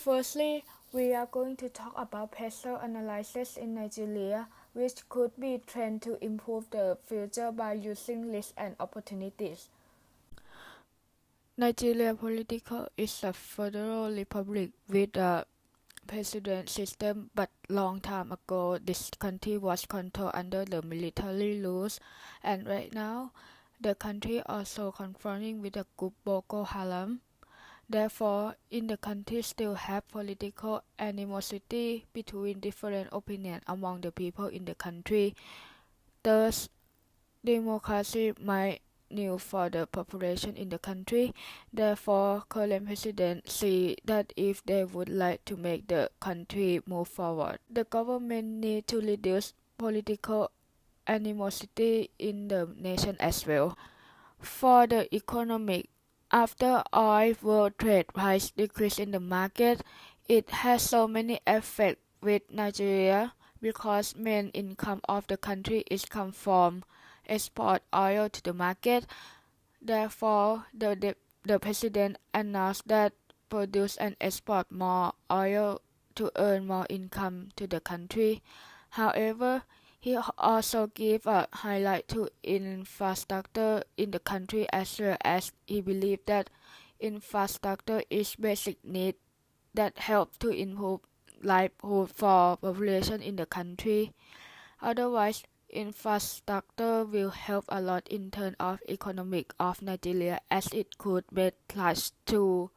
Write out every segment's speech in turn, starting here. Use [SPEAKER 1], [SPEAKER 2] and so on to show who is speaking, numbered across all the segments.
[SPEAKER 1] Firstly, we are going to talk about PESTLE analysis in Nigeria, which could be trained to improve the future by using risks and opportunities. Nigeria political is a federal republic with a president system, but long time ago this country was controlled under the military rules, and right now the country also confronting with the group Boko Haram. Therefore, in the country still have political animosity between different opinions among the people in the country. Thus, democracy might new for the population in the country. Therefore, current president see that if they would like to make the country move forward, the government need to reduce political animosity in the nation as well. For the economic, after oil world trade price decrease in the market, it has so many effects with Nigeria because main income of the country is come from export oil to the market. Therefore, the president announced that produce and export more oil to earn more income to the country. However, he also gave a highlight to infrastructure in the country as well as he believed that infrastructure is basic need that help to improve livelihood for population in the country. Otherwise, infrastructure will help a lot in terms of economic of Nigeria as it could make cash to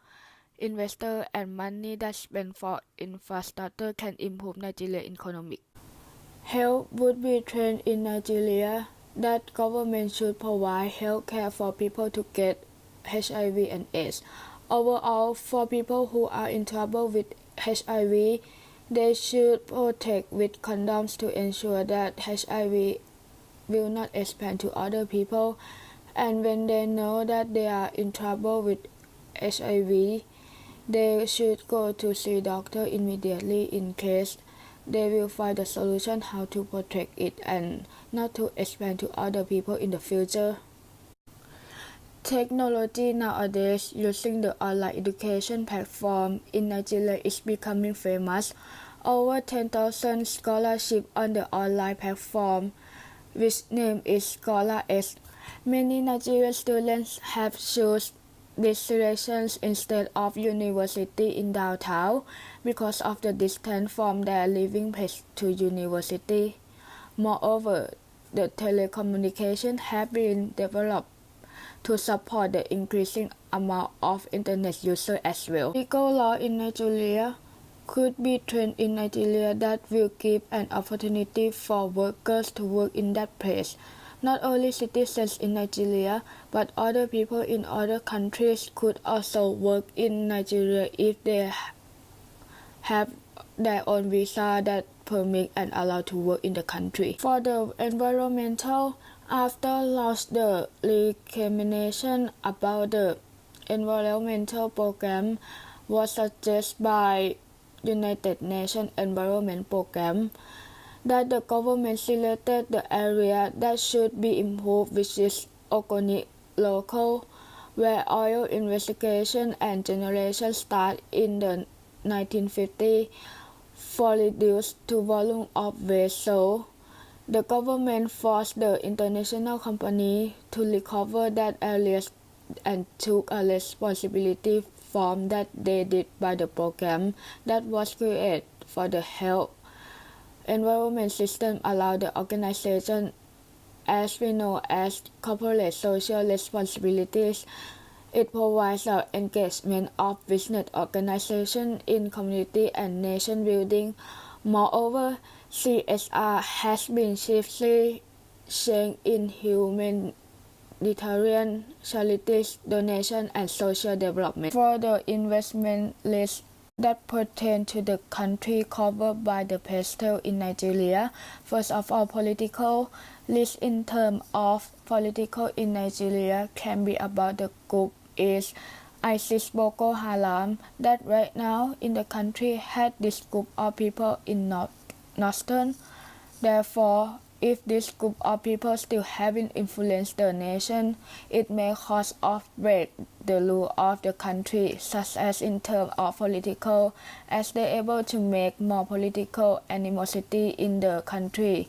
[SPEAKER 1] investor and money that spent for infrastructure can improve Nigeria economic. Health would be trained in Nigeria that government should provide health care for people to get HIV and AIDS. Overall, for people who are in trouble with HIV, they should protect with condoms to ensure that HIV will not expand to other people. And when they know that they are in trouble with HIV, they should go to see doctor immediately in case they will find a solution how to protect it and not to expand to other people in the future. Technology nowadays using the online education platform in Nigeria is becoming famous. Over 10,000 scholarships on the online platform, which name is Scholar X. Many Nigerian students have chosen these selections instead of university in downtown because of the distance from their living place to university. Moreover, the telecommunications have been developed to support the increasing amount of internet users as well. Legal law in Nigeria could be trained in Nigeria that will give an opportunity for workers to work in that place. Not only citizens in Nigeria, but other people in other countries could also work in Nigeria if they have their own visa that permit and allow to work in the country. For the environmental, after launch the recommendation about the environmental program was suggested by United Nations Environment Program that the government selected the area that should be improved, which is organic local, where oil investigation and generation start in the 1950 for reduced to volume of waste. So the government forced the international company to recover that areas and took a responsibility from that they did by the program that was created for the health environment system allow the organization as we know as corporate social responsibilities. It provides the engagement of business organization in community and nation building. Moreover, CSR has been chiefly changed in humanitarian charities, donation, and social development. For the investment list that pertain to the country covered by the PESTLE in Nigeria, first of all, political list in terms of political in Nigeria can be about the group is ISIS Boko Haram that right now in the country had this group of people in northern. Therefore, if this group of people still having influence the nation, it may cause of break the rule of the country, such as in terms of political, as they able to make more political animosity in the country,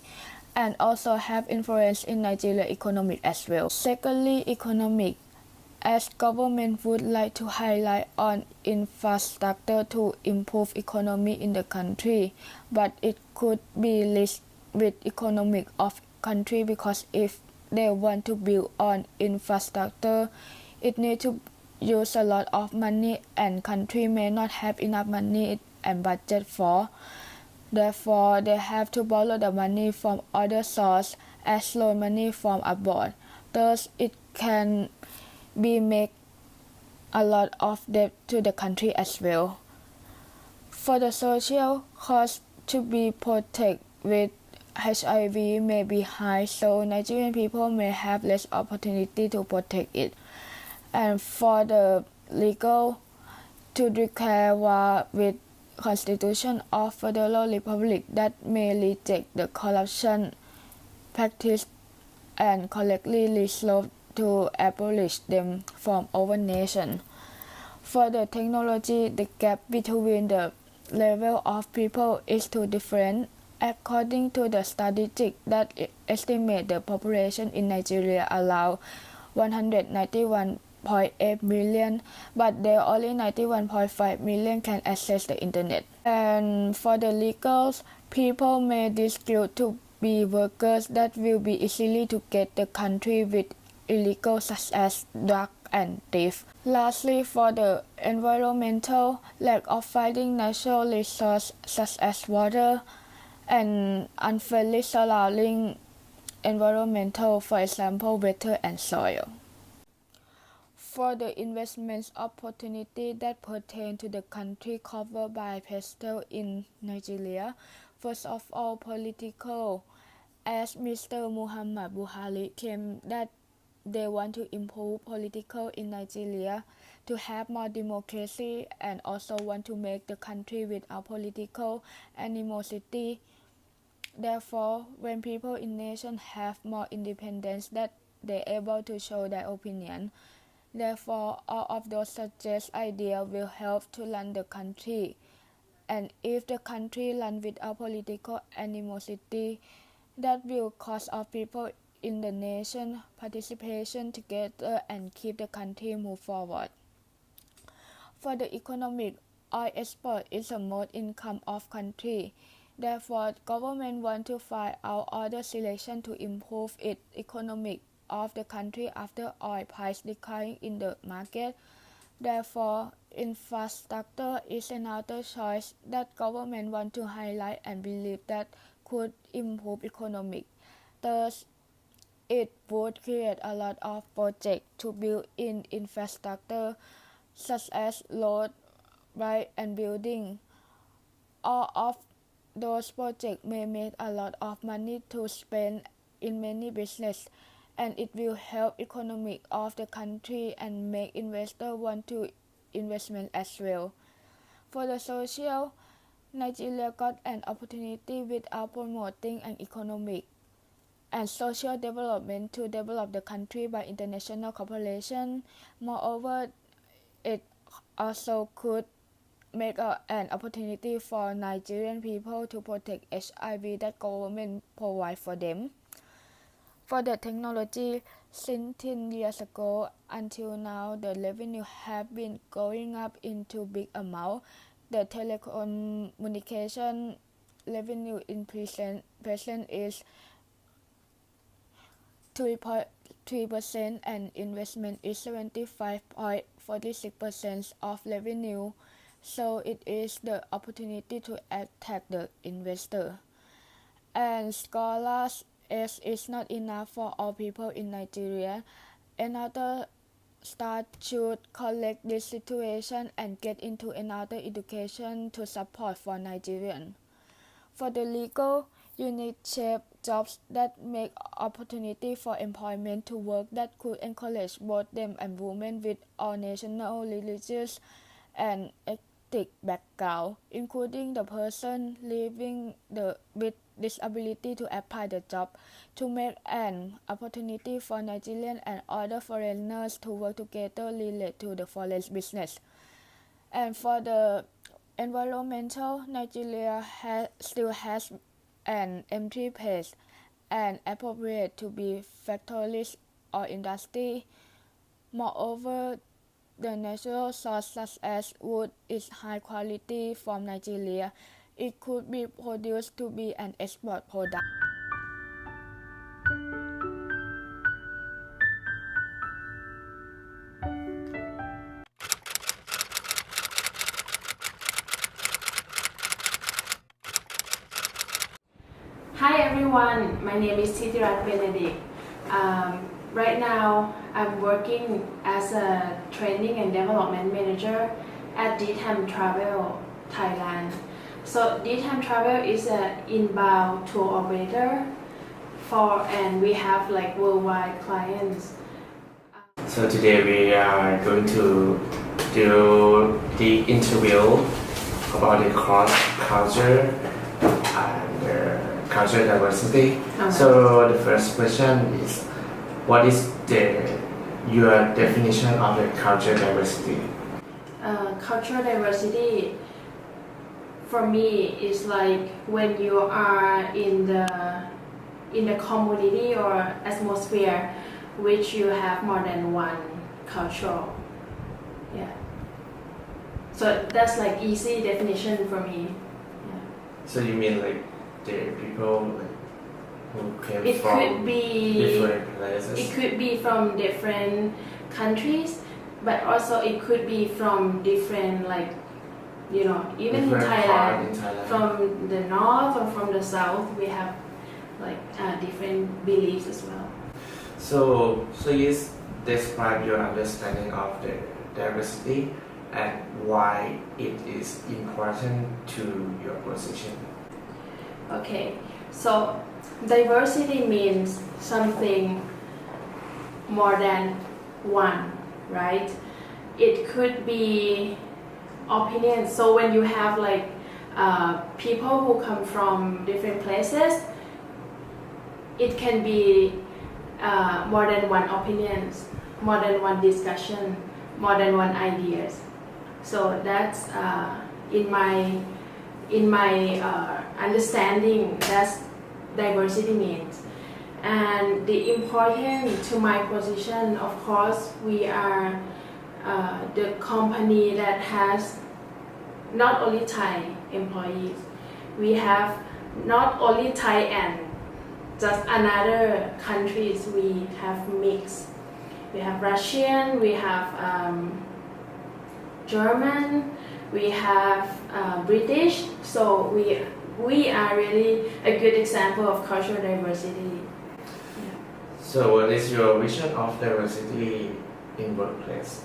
[SPEAKER 1] and also have influence in Nigeria economic as well. Secondly, economic, as government would like to highlight on infrastructure to improve economy in the country, but it could be linked with economic of country, because if they want to build on infrastructure, it need to use a lot of money, and country may not have enough money and budget for. Therefore, they have to borrow the money from other source as loan money from abroad. Thus, it can be make a lot of debt to the country as well. For the social cost to be protected with HIV may be high, so Nigerian people may have less opportunity to protect it. And for the legal, to declare war with Constitution of Federal Republic that may reject the corruption practice and correctly resolve to abolish them from our nation. For the technology, the gap between the level of people is too different. According to the statistics that estimate the population in Nigeria around 191.8 million, but there only 91.5 million can access the internet. And for the legals, people may dispute to be workers that will be easily to get the country with illegal such as drug and thief. Lastly, for the environmental, lack of finding natural resources such as water and unfairly surrounding environmental, for example, water and soil. For the investment opportunity that pertain to the country covered by PESTLE in Nigeria, first of all, political, as Mr. Muhammad Buhari claimed that they want to improve political in Nigeria to have more democracy, and also want to make the country without political animosity. Therefore, when people in nation have more independence, that they're able to show their opinion. Therefore, all of those suggest ideas will help to run the country. And if the country run without political animosity, that will cause of people in the nation participation together and keep the country move forward. For the economic, oil export is the most income of country. Therefore, government want to find out other selection to improve its economic of the country after oil price decline in the market. Therefore, infrastructure is another choice that government want to highlight and believe that could improve economic. Thus, it would create a lot of projects to build in infrastructure such as road, right, and building. All of those projects may make a lot of money to spend in many business, and it will help economic of the country and make investors want to investment as well. For the social, Nigeria got an opportunity without promoting an economic and social development to develop the country by international cooperation. Moreover, it also could make an opportunity for Nigerian people to protect HIV that government provide for them. For the technology, since 10 years ago until now, the revenue have been going up into big amount. The telecommunication revenue in present is 3.3% and investment is 75.46% of revenue. So it is the opportunity to attract the investor. And scholars, as is not enough for all people in Nigeria, another state should correct this situation and get into another education to support for Nigerians. For the legal, you need shape jobs that make opportunity for employment to work that could encourage both them and women with all national, religious, and linguistic background, including the person living with disability to apply the job, to make an opportunity for Nigerian and other foreigners to work together related to the forest business. And for the environmental, Nigeria still has an empty place and appropriate to be factories or industry. Moreover, the natural source such as wood is high quality from Nigeria. It could be produced to be an export product.
[SPEAKER 2] Hi everyone, my name is Titirat Benedict. Right now, I'm working as a training and development manager at DTAM Travel, Thailand. So DTAM Travel is an inbound tour operator and we have like worldwide clients.
[SPEAKER 3] So today we are going to do the interview about the cross culture and cultural diversity. So the first question is, what is your definition of the cultural diversity?
[SPEAKER 2] Cultural diversity for me is like when you are in the community or atmosphere which you have more than one culture. Yeah. So that's like easy definition for me. Yeah.
[SPEAKER 3] So you mean like the people who came
[SPEAKER 2] It
[SPEAKER 3] from
[SPEAKER 2] could be
[SPEAKER 3] different places?
[SPEAKER 2] It could be from different countries, but also it could be from different like even in Thailand, from the north or from the south, we have like different beliefs as well.
[SPEAKER 3] So yes, describe your understanding of the diversity and why it is important to your position.
[SPEAKER 2] Okay, so diversity means something more than one, right? It could be opinions. So when you have like people who come from different places, it can be more than one opinions, more than one discussion, more than one ideas. So that's in my understanding, that's diversity means. And the important to my position, of course, we are the company that has not only Thai employees, we have not only Thai and just another countries, we have mixed. We have Russian, we have German, we have British, so we are really a good example of cultural diversity. Yeah.
[SPEAKER 3] So what is your vision of diversity in workplace?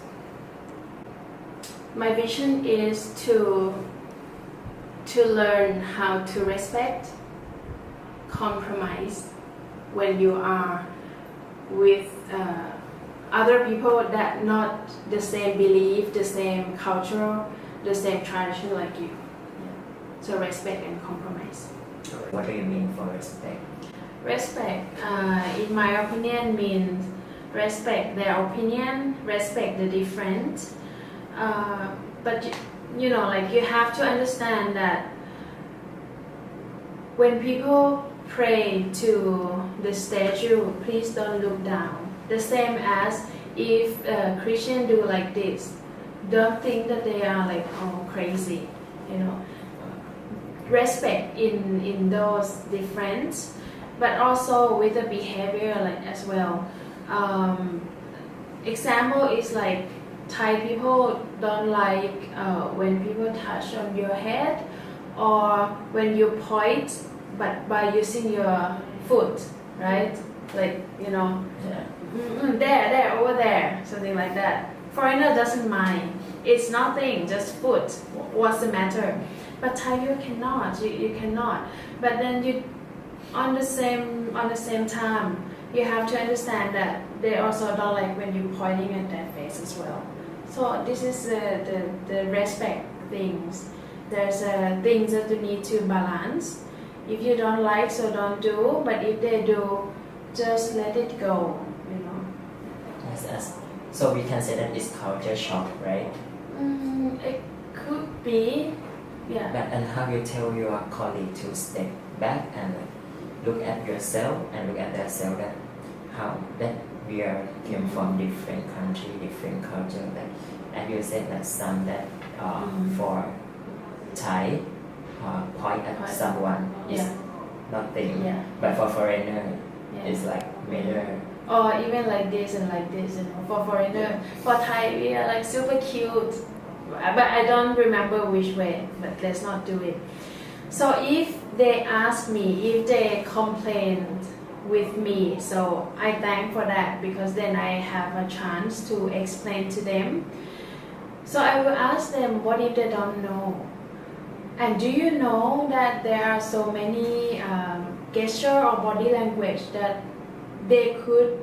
[SPEAKER 2] My vision is to learn how to respect, compromise when you are with other people that not the same belief, the same culture, the same tradition like you. Yeah. So respect and compromise.
[SPEAKER 3] What do you mean for respect?
[SPEAKER 2] Respect, in my opinion, means respect their opinion, respect the different. But like you have to understand that when people pray to the statue, please don't look down. The same as if a Christian do like this, don't think that they are like crazy. Respect in those difference, but also with the behavior like as well. Example is like Thai people don't like when people touch on your head or when you point but by using your foot, right? Like there, over there, something like that. Foreigner doesn't mind. It's nothing, just foot. What's the matter? But Thai people cannot. You cannot. But then you, on the same time, you have to understand that they also don't like when you're pointing at their face as well. So this is the respect things. There's things that you need to balance. If you don't like, so don't do. But if they do, just let it go.
[SPEAKER 4] Yes. So we can say that it's culture shock, right?
[SPEAKER 2] It could be, yeah.
[SPEAKER 4] And how you tell your colleague to step back and look at yourself and look at themselves, that how that we are came from different country, different culture. Like, and you said that some that for Thai point at someone is nothing, but for foreigner it's like matter.
[SPEAKER 2] Or even like this and like this, for foreigner, for Thai we are like super cute, but I don't remember which way, but let's not do it. So if they ask me, if they complain with me, so I thank for that, because then I have a chance to explain to them. So I will ask them, what if they don't know? And do you know that there are so many gesture or body language that they could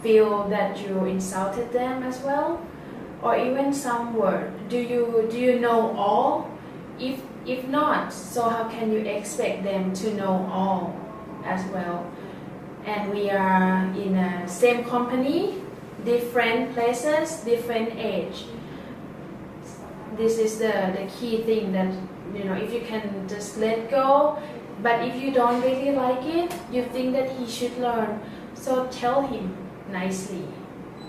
[SPEAKER 2] feel that you insulted them as well, or even some word. Do you know all? If not, so how can you expect them to know all as well? And we are in a same company, different places, different age. This is the key thing, that if you can just let go. But if you don't really like it, you think that he should learn, so tell him nicely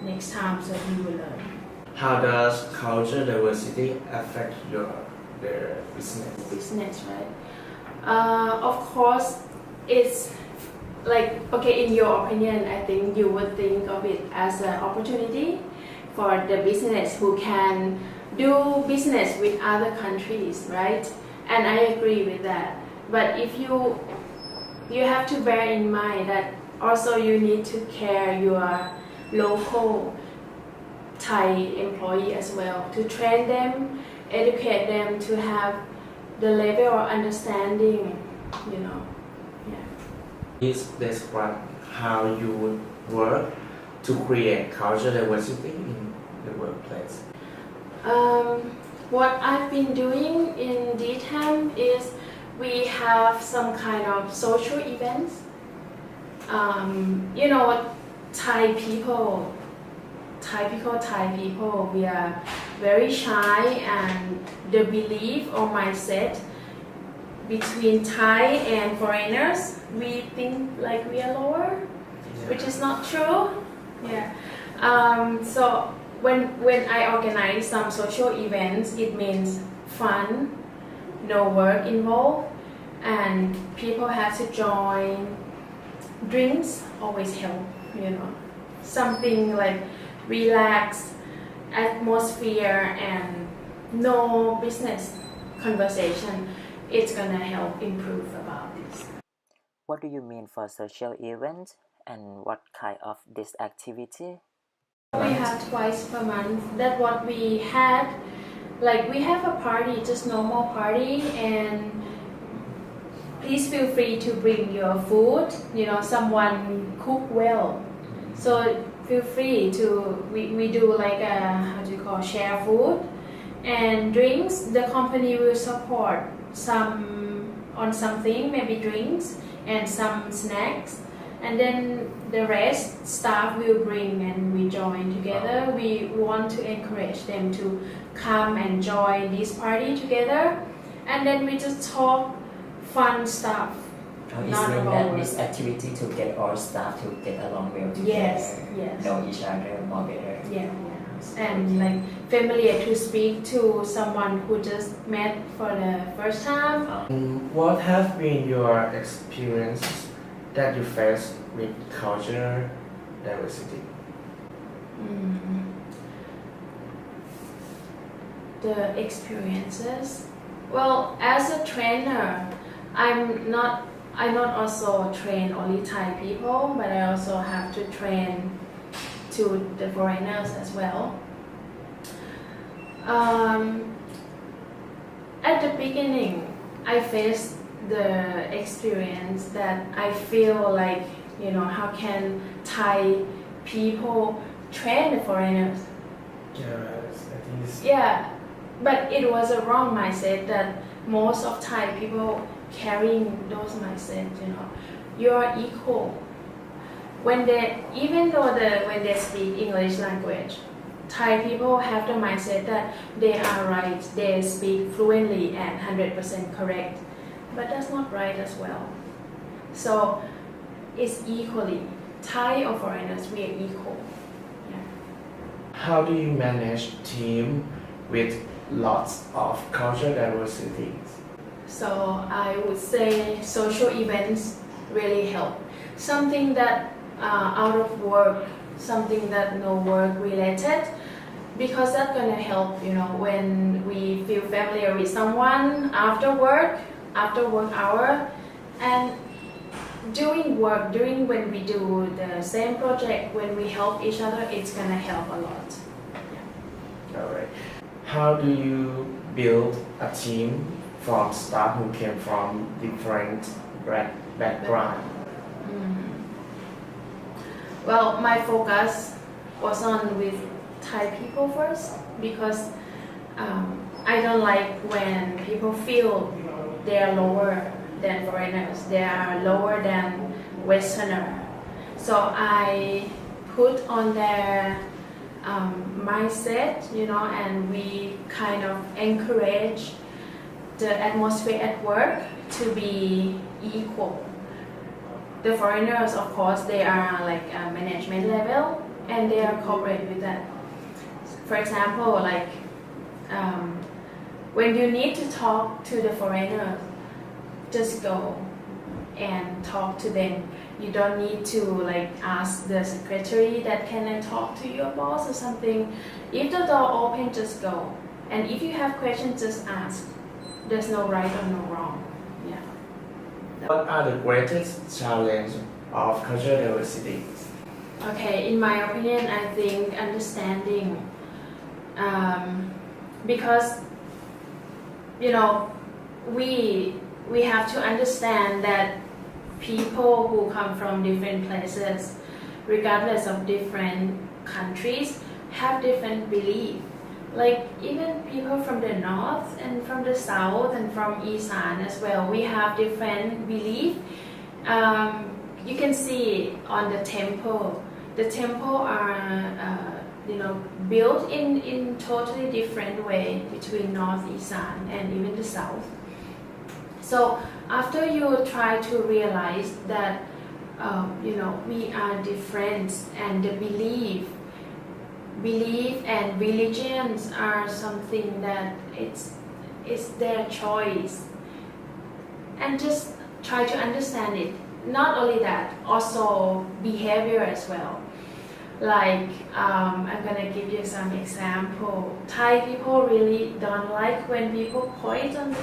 [SPEAKER 2] next time so he will learn.
[SPEAKER 3] How does culture diversity affect your business?
[SPEAKER 2] Business, right? Of course, it's like, okay, in your opinion, I think you would think of it as an opportunity for the business who can do business with other countries, right? And I agree with that. But if you have to bear in mind that also you need to care your local Thai employee as well, to train them, educate them to have the level of understanding,
[SPEAKER 3] Please describe how you would work to create culture diversity in the workplace.
[SPEAKER 2] What I've been doing in DTAM is we have some kind of social events. Thai people, we are very shy, and the belief or mindset between Thai and foreigners, we think like we are lower, which is not true. So when I organize some social events, it means fun, no work involved, and people have to join. Drinks always help, something like relaxed atmosphere and no business conversation. It's gonna help improve about this.
[SPEAKER 4] What do you mean for social event, and what kind of this activity?
[SPEAKER 2] We have twice per month. That's what we had. Like, we have a party, just normal party, and please feel free to bring your food. Someone cook well, so feel free to. We do like a share food and drinks. The company will support some on something, maybe drinks and some snacks, and then the rest staff will bring and we join together. We want to encourage them to come and join this party together, and then we just talk fun stuff.
[SPEAKER 4] It's mean that this activity to get all staff to get along well together,
[SPEAKER 2] yes.
[SPEAKER 4] know each other more better.
[SPEAKER 2] And like familiar to speak to someone who just met for the first time.
[SPEAKER 3] What have been your experiences that you faced with culture diversity?
[SPEAKER 2] The experiences. Well, as a trainer, I not also train only Thai people, but I also have to train to the foreigners as well. At the beginning, I faced the experience that I feel like, how can Thai people train the foreigners?
[SPEAKER 3] Yes, I think it's...
[SPEAKER 2] But it was a wrong mindset that most of Thai people carrying those mindsets, you are equal. When they speak English language, Thai people have the mindset that they are right, they speak fluently and 100% correct. But that's not right as well. So it's equally, Thai or foreigners, we are equal.
[SPEAKER 3] How do you manage team with lots of cultural diversity?
[SPEAKER 2] So I would say social events really help. Something that out of work, something that no work related, because that's gonna help, when we feel familiar with someone after work hour, and during when we do the same project, when we help each other, it's gonna help a lot.
[SPEAKER 3] Alright. How do you build a team from staff who came from different background?
[SPEAKER 2] Well, my focus was on with Thai people first, because I don't like when people feel they are lower than foreigners, they are lower than Westerner. So I put on their mindset, and we kind of encourage the atmosphere at work to be equal. The foreigners, of course, they are like a management level, and they are cooperate with that. For example, when you need to talk to the foreigners, just go and talk to them. You don't need to ask the secretary that can I talk to your boss or something. If the door open, just go. And if you have questions, just ask. There's no right or no wrong.
[SPEAKER 3] What are the greatest challenges of cultural diversity?
[SPEAKER 2] Okay, in my opinion, I think understanding, because we have to understand that people who come from different places, regardless of different countries, have different beliefs. Like even people from the north and from the south and from Isan as well, we have different beliefs. You can see on the temple. The temple are built in totally different way between North Isan and even the south. So after you try to realize that we are different, and the belief and religions are something that it's their choice, and just try to understand it. Not only that, also behavior as well. I'm gonna give you some example. Thai people really don't like when people point on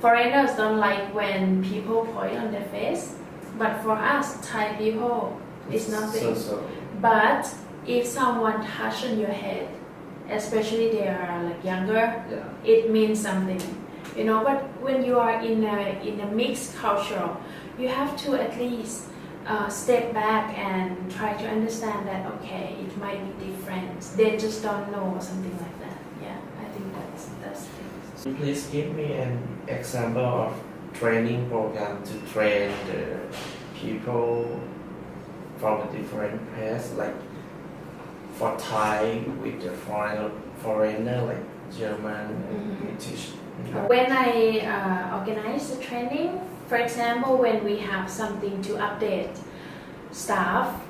[SPEAKER 2] foreigners don't like when people point on their face, but for us Thai people, it's nothing. But if someone touch on your head, especially they are younger, it means something, But when you are in a mixed culture, you have to at least step back and try to understand that okay, it might be different. They just don't know or something like that. I think that's it.
[SPEAKER 3] Please give me an example of training program to train the people from a different place, like for Thai with the foreigner like German and British.
[SPEAKER 2] When I organize the training, for example, when we have something to update staff,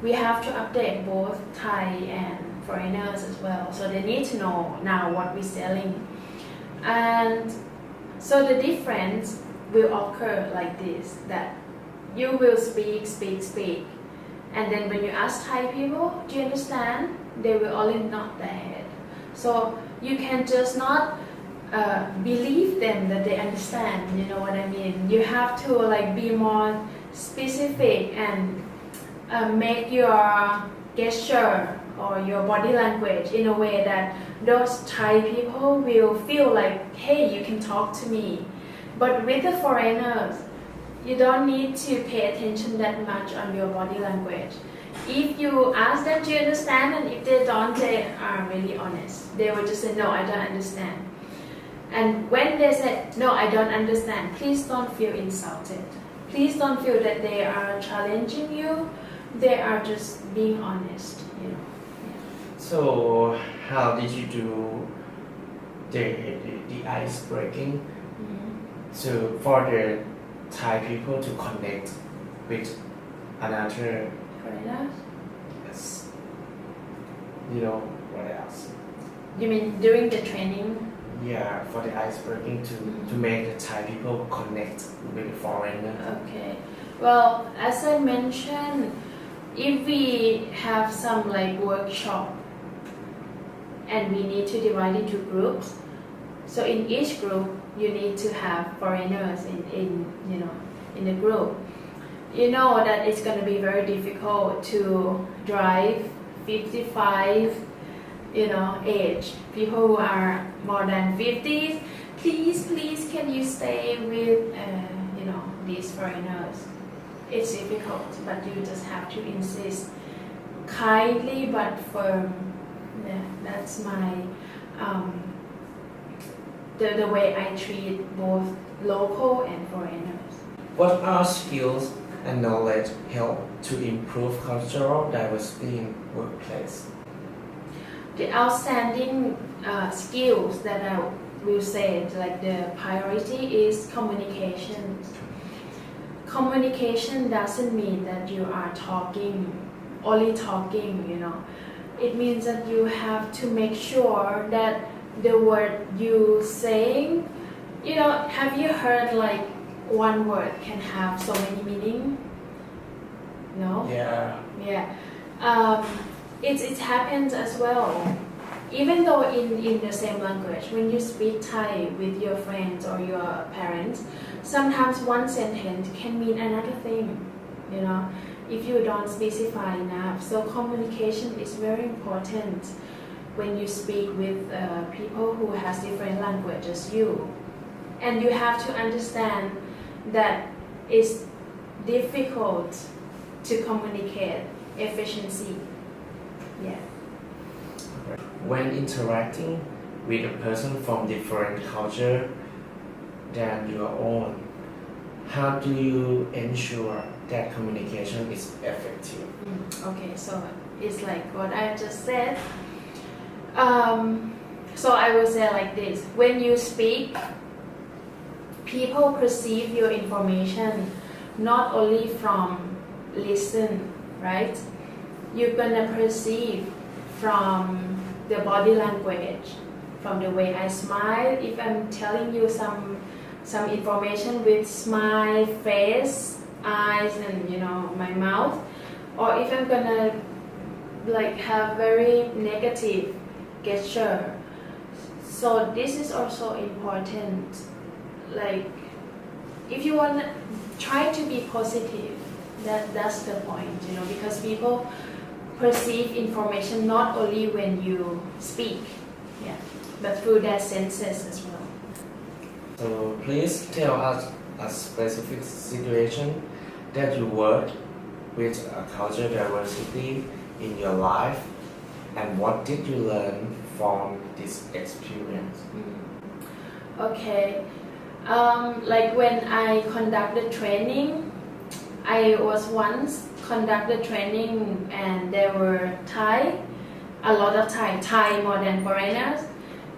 [SPEAKER 2] we have to update both Thai and foreigners as well. So they need to know now what we're selling. And so the difference will occur like this, that you will speak. And then when you ask Thai people, do you understand? They will only nod their head. So you can just not believe them that they understand, you know what I mean? You have to be more specific and make your gesture or your body language in a way that those Thai people will feel like, hey, you can talk to me. But with the foreigners, you don't need to pay attention that much on your body language. if you ask them to understand, and if they don't, they are really honest. They will just say, no, I don't understand. And when they say, no, I don't understand, please don't feel insulted. Please don't feel that they are challenging you. They are just being honest, you know.
[SPEAKER 3] So how did you do the ice breaking for the Thai people to connect with another?
[SPEAKER 2] Foreigners?
[SPEAKER 3] Yes. You know what else?
[SPEAKER 2] You mean during the training?
[SPEAKER 3] Yeah, for the ice breaking to make the Thai people connect with the foreigner.
[SPEAKER 2] Okay. Well, as I mentioned, if we have some like workshop and we need to divide into groups, so in each group you need to have foreigners in the group. You know that it's going to be very difficult to drive 55 age people who are more than 50s. Please can you stay with these foreigners. It's difficult, but you just have to insist kindly but firm. Yeah, that's my the way I treat both local and foreigners.
[SPEAKER 3] What are skills and knowledge help to improve cultural diversity in workplace?
[SPEAKER 2] The outstanding skills that I will say, like the priority is communication. Communication doesn't mean that you are only talking, It means that you have to make sure that the word you saying, have you heard like one word can have so many meaning? No?
[SPEAKER 3] Yeah.
[SPEAKER 2] Yeah. It happens as well. Even though in the same language, when you speak Thai with your friends or your parents, sometimes one sentence can mean another thing, if you don't specify enough. So communication is very important when you speak with people who has different languages you. And you have to understand that it's difficult to communicate efficiency. Yeah.
[SPEAKER 3] When interacting with a person from different culture than your own, how do you ensure that communication is effective?
[SPEAKER 2] Okay, so it's like what I just said. So I will say like this: when you speak, people perceive your information not only from listen, right? You're gonna perceive from the body language, from the way I smile. If I'm telling you some information with smile, face, eyes, and my mouth, or if I'm gonna like have very negative gesture. So this is also important. Like if you want to try to be positive, that's the point, because people perceive information not only when you speak, but through their senses as well.
[SPEAKER 3] So please tell us a specific situation that you work with a cultural diversity in your life, and what did you learn from this experience?
[SPEAKER 2] Okay, like when I conducted training, I was once conducted training and there were a lot of Thai more than foreigners,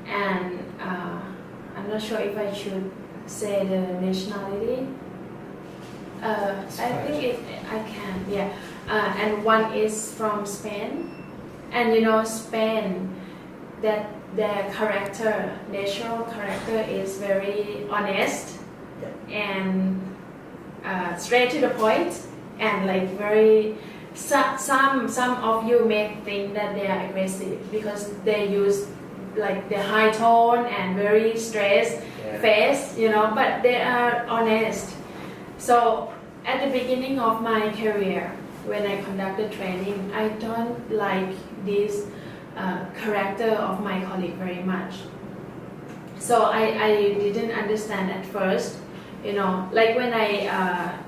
[SPEAKER 2] and I'm not sure if I should say the nationality. I think I can, yeah. And one is from Spain, and Spain, that their natural character is very honest and straight to the point, and like very some of you may think that they are aggressive because they use like the high tone and very stressed face, but they are honest. So at the beginning of my career, when I conducted training, I don't like this character of my colleague very much. So I didn't understand at first, like when I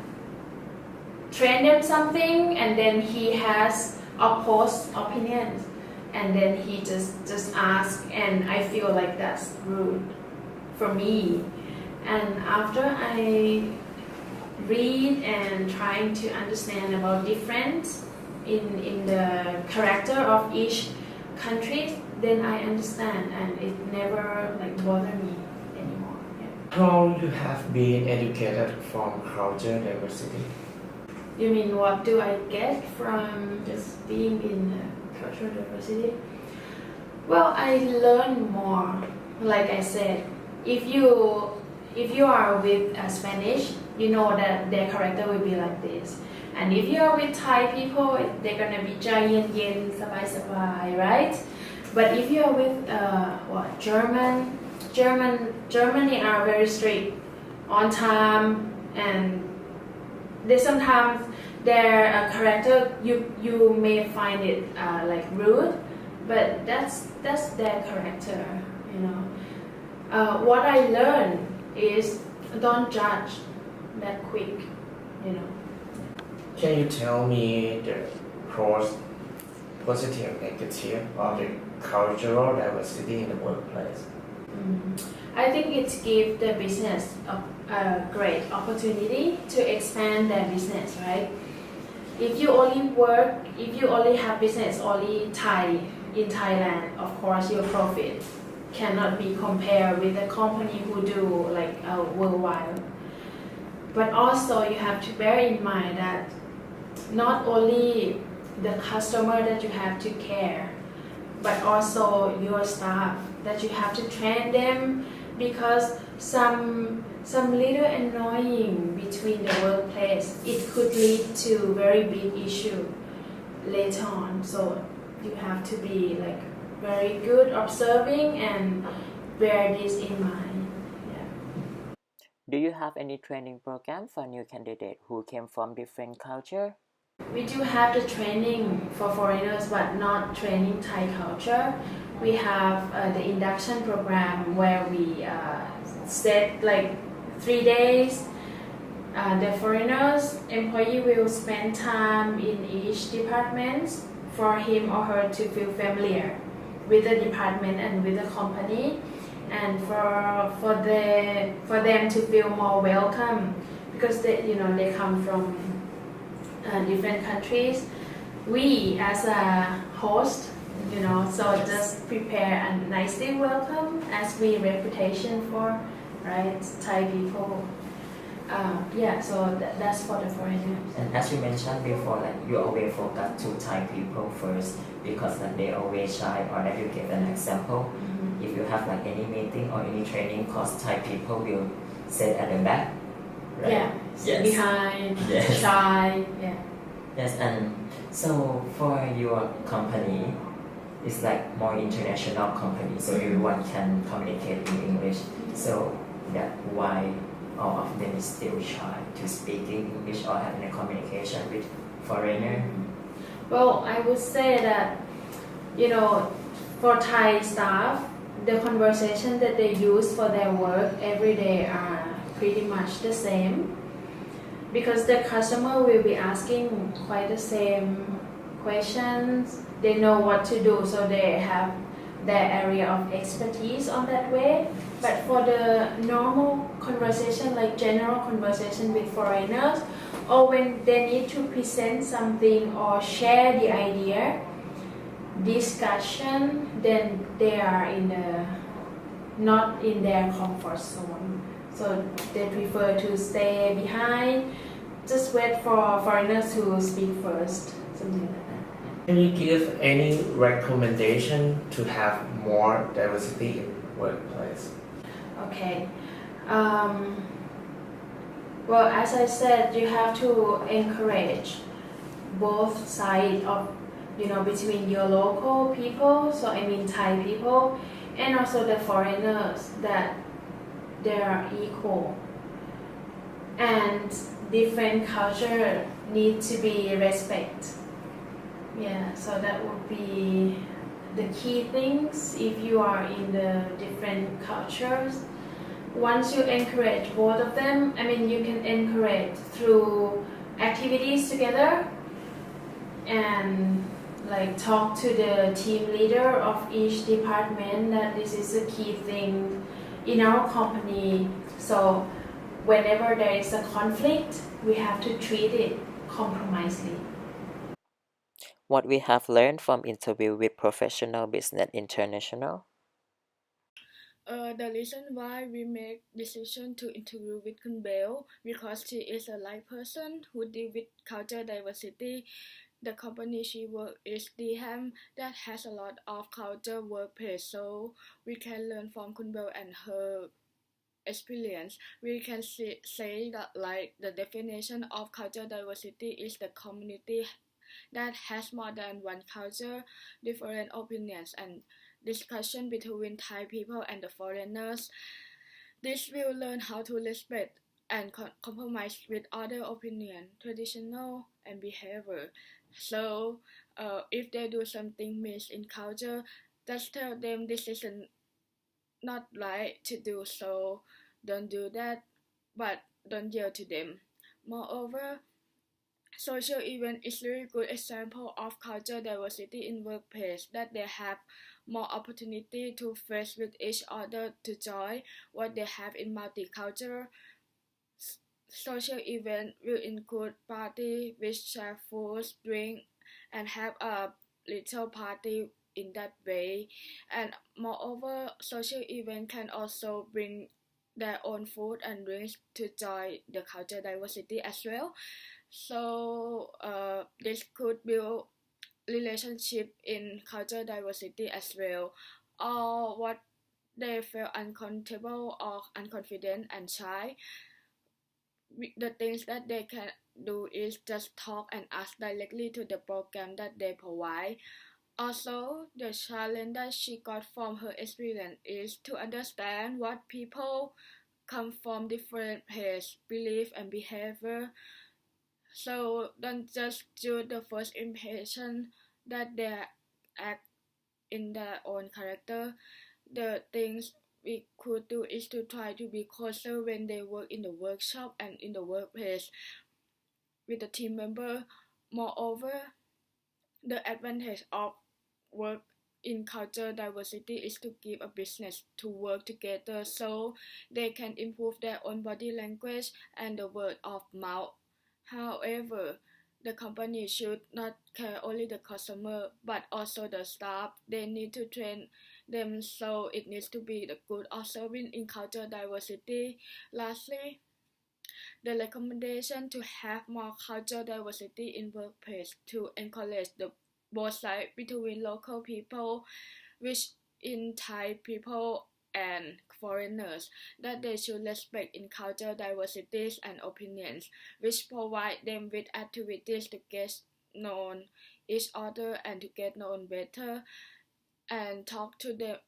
[SPEAKER 2] train them something and then he has opposed opinions and then he just asks, and I feel like that's rude for me. And after I read and trying to understand about difference in the character of each country, then I understand and it never like bother me anymore. Yeah.
[SPEAKER 3] How you have been educated from culture diversity?
[SPEAKER 2] You mean what do I get from just being in cultural diversity? Well, I learn more. Like I said, if you are with Spanish, you know that their character will be like this. And if you are with Thai people, they're gonna be ใจเย็นๆสบายๆ right? But if you are with Germany are very strict on time, and they sometimes their character you may find it like rude, but that's their character, you know. What I learned is don't judge that quick, you know.
[SPEAKER 3] Can you tell me the pros, positive, negative of the cultural diversity in the workplace?
[SPEAKER 2] I think it gives the business a great opportunity to expand their business, right? If you only have business only Thai in Thailand, of course your profit cannot be compared with a company who do like worldwide. But also you have to bear in mind that not only the customer that you have to care, but also your staff that you have to train them, because some little annoying between the workplace, it could lead to very big issue later on. So you have to be like very good observing and bear this in mind. Yeah.
[SPEAKER 4] Do you have any training program for new candidates who came from different culture?
[SPEAKER 2] We do have the training for foreigners, but not training Thai culture. We have the induction program where we set like 3 days. The foreigners employee will spend time in each department for him or her to feel familiar with the department and with the company, and for them to feel more welcome, because they come from different countries. We as a host, so just prepare and nicely welcome as we reputation for, right, Thai people. So that's for the foreigners.
[SPEAKER 4] And as you mentioned before, like you always focus to Thai people first because like they always shy, or that you give an example. If you have like any meeting or any training course, Thai people will sit at the back, right?
[SPEAKER 2] Yeah,
[SPEAKER 4] Yes.
[SPEAKER 2] behind,
[SPEAKER 4] Yes.
[SPEAKER 2] shy, yeah.
[SPEAKER 4] Yes, and so for your company, it's like more international company, so everyone can communicate in English. So that why all of them is still shy to speaking English or having a communication with foreigner?
[SPEAKER 2] Well, I would say that, for Thai staff, the conversation that they use for their work every day are pretty much the same, because the customer will be asking quite the same questions. They know what to do, so they have their area of expertise on that way. But for the normal conversation, like general conversation with foreigners, or when they need to present something or share the idea, discussion, then they are not in their comfort zone. So they prefer to stay behind, just wait for foreigners to speak first, something like that.
[SPEAKER 3] Can you give any recommendation to have more diversity in workplace?
[SPEAKER 2] Okay. Well, as I said, you have to encourage both sides of, between your local people, so I mean Thai people, and also the foreigners, that they are equal. And different culture need to be respect. Yeah, so that would be the key things if you are in the different cultures. Once you encourage both of them, you can encourage through activities together and like talk to the team leader of each department that this is a key thing in our company. So whenever there is a conflict, we have to treat it compromisely.
[SPEAKER 4] What we have learned from interview with Professional Business International.
[SPEAKER 1] The reason why we make decision to interview with Kun Bell because she is a live person who deal with culture diversity. The company she work is DHAM that has a lot of culture workplace, so we can learn from Kun Bell and her experience. We can say that like the definition of culture diversity is the community that has more than one culture, different opinions, and discussion between Thai people and the foreigners. This will learn how to respect and compromise with other opinion, traditional and behavior. So, if they do something miss in culture, just tell them this is not right to do so. Don't do that, but don't yell to them. Moreover, social event is a very good example of culture diversity in workplace that they have more opportunity to face with each other to join what they have in multicultural. Social event will include party with share food, drink, and have a little party in that way. And moreover, social event can also bring their own food and drinks to join the culture diversity as well. So this could build relationship in culture diversity as well. Or what they feel uncomfortable or unconfident and shy, the things that they can do is just talk and ask directly to the program that they provide. Also, the challenge that she got from her experience is to understand what people come from different place, belief, and behavior. So don't just do the first impression that they act in their own character. The things we could do is to try to be closer when they work in the workshop and in the workplace with the team member. Moreover, the advantage of work in culture diversity is to give a business to work together so they can improve their own body language and the word of mouth. However, the company should not care only the customer but also the staff. They need to train them, so it needs to be the good observing in culture diversity. Lastly, the recommendation to have more culture diversity in workplace to encourage the both sides between local people, which in Thai people and foreigners, that they should respect in culture diversities and opinions, which provide them with activities to get known each other and to get known better, and talk to the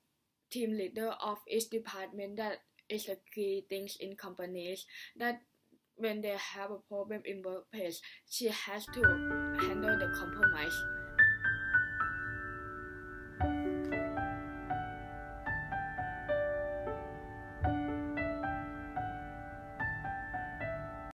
[SPEAKER 1] team leader of each department. That is the key things in companies, that when they have a problem in workplace, she has to handle the compromise.